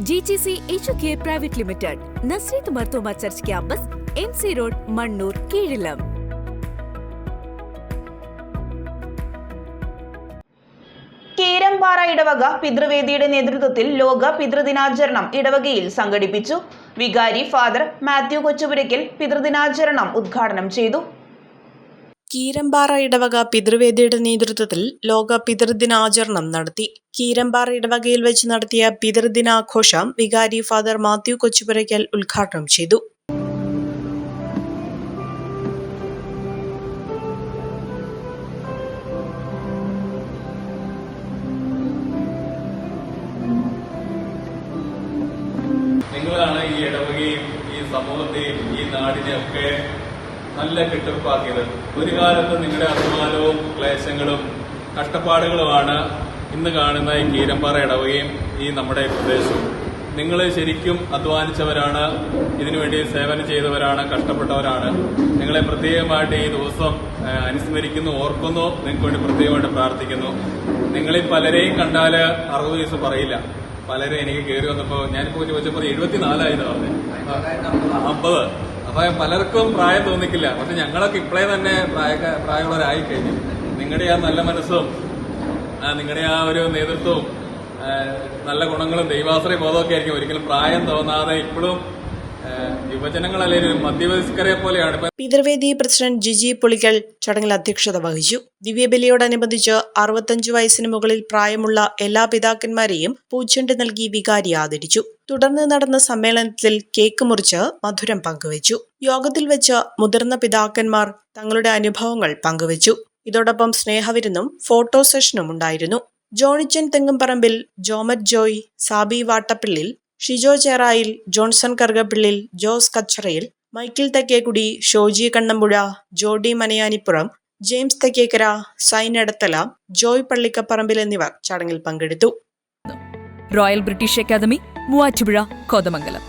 GGC HK Private Limited, Nasrit Martoma Church Campus, MC Road, Mannur, Keelam. Keerampara ഇടവക പിതൃവേദിയുടെ നേതൃത്വത്തിൽ ലോക പിതൃദിനാചരണം ഇടവകയിൽ സംഘടിപ്പിച്ചു. വികാരി ഫാദർ മാത്യു കൊച്ചുപുരയ്ക്കൽ പിതൃദിനാചരണം ഉദ്ഘാടനം ചെയ്തു. കീരമ്പാറ ഇടവക പിതൃവേദിയുടെ നേതൃത്വത്തിൽ ലോക പിതൃദിനാചരണം നടത്തി. കീരമ്പാറ ഇടവകയിൽ വെച്ച് നടത്തിയ പിതൃദിനാഘോഷം വികാരി ഫാദർ മാത്യു കൊച്ചുപുരയ്ക്കൽ ഉദ്ഘാടനം ചെയ്തു. നിങ്ങളാണ് ഈ ഇടവകയും ഈ സമൂഹത്തെയും ഈ നാടിനെയൊക്കെ നല്ല കെട്ടുറപ്പാക്കിയത്. ഒരു കാലത്ത് നിങ്ങളുടെ അഭിമാനവും ക്ലേശങ്ങളും കഷ്ടപ്പാടുകളുമാണ് ഇന്ന് കാണുന്ന ഈ കീരമ്പാറ ഇടവകയും ഈ നമ്മുടെ പ്രദേശവും. നിങ്ങൾ ശരിക്കും അധ്വാനിച്ചവരാണ്, ഇതിനുവേണ്ടി സേവനം ചെയ്തവരാണ്, കഷ്ടപ്പെട്ടവരാണ്. നിങ്ങളെ പ്രത്യേകമായിട്ട് ഈ ദിവസം അനുസ്മരിക്കുന്നു, ഓർക്കുന്നു, നിങ്ങൾക്ക് വേണ്ടി പ്രത്യേകമായിട്ട് പ്രാർത്ഥിക്കുന്നു. നിങ്ങളിൽ പലരെയും കണ്ടാൽ 60 വയസ്സ് പറയില്ല. പലരും എനിക്ക് കയറി വന്നപ്പോൾ ഞാനിപ്പോൾ ചോദിച്ചപ്പോൾ 74 പറഞ്ഞു, 50. അപ്പൊ പലർക്കും പ്രായം തോന്നിക്കില്ല. പക്ഷെ ഞങ്ങളൊക്കെ ഇപ്പോഴേ തന്നെ പ്രായമുള്ളവരായി കഴിഞ്ഞു. നിങ്ങളുടെ ആ നല്ല മനസ്സും നിങ്ങളുടെ ആ ഒരു നേതൃത്വവും നല്ല ഗുണങ്ങളും ദൈവാശ്രയ ബോധമൊക്കെ ആയിരിക്കും ഒരിക്കലും പ്രായം തോന്നാതെ ഇപ്പോഴും യുവജനങ്ങളല്ലെങ്കിൽ മധ്യവയസ്കരെ പോലെയാണ്. പിതൃവേദി പ്രസിഡന്റ് ജിജി പുളിക്കൽ ചടങ്ങിൽ അധ്യക്ഷത വഹിച്ചു. ദിവ്യബലിയോടനുബന്ധിച്ച് 65 വയസ്സിന് മുകളിൽ പ്രായമുള്ള എല്ലാ പിതാക്കന്മാരെയും പൂച്ചെണ്ട് നൽകി വികാരി ആദരിച്ചു. തുടർന്ന് നടന്ന സമ്മേളനത്തിൽ കേക്ക് മുറിച്ച് മധുരം പങ്കുവച്ചു. യോഗത്തിൽ വെച്ച് മുതിർന്ന പിതാക്കന്മാർ തങ്ങളുടെ അനുഭവങ്ങൾ പങ്കുവച്ചു. ഇതോടൊപ്പം സ്നേഹവിരുന്നും ഫോട്ടോ സെഷനും ഉണ്ടായിരുന്നു. Johnichan Thengumparambil, Jomet Joy, Saby Vattappillil, Shijo Cherayil, Johnson Karukappillil, Jose Kacharayil, Michael Thekkekudy, Shoji Kannampuzha, Jody Manayanippuram, James Thekkekara, Sain Edathala, Joy Pallikkaparambil എന്നിവർ ചടങ്ങിൽ പങ്കെടുത്തു. Royal British academy, Muvattupuzha, Kothamangalam.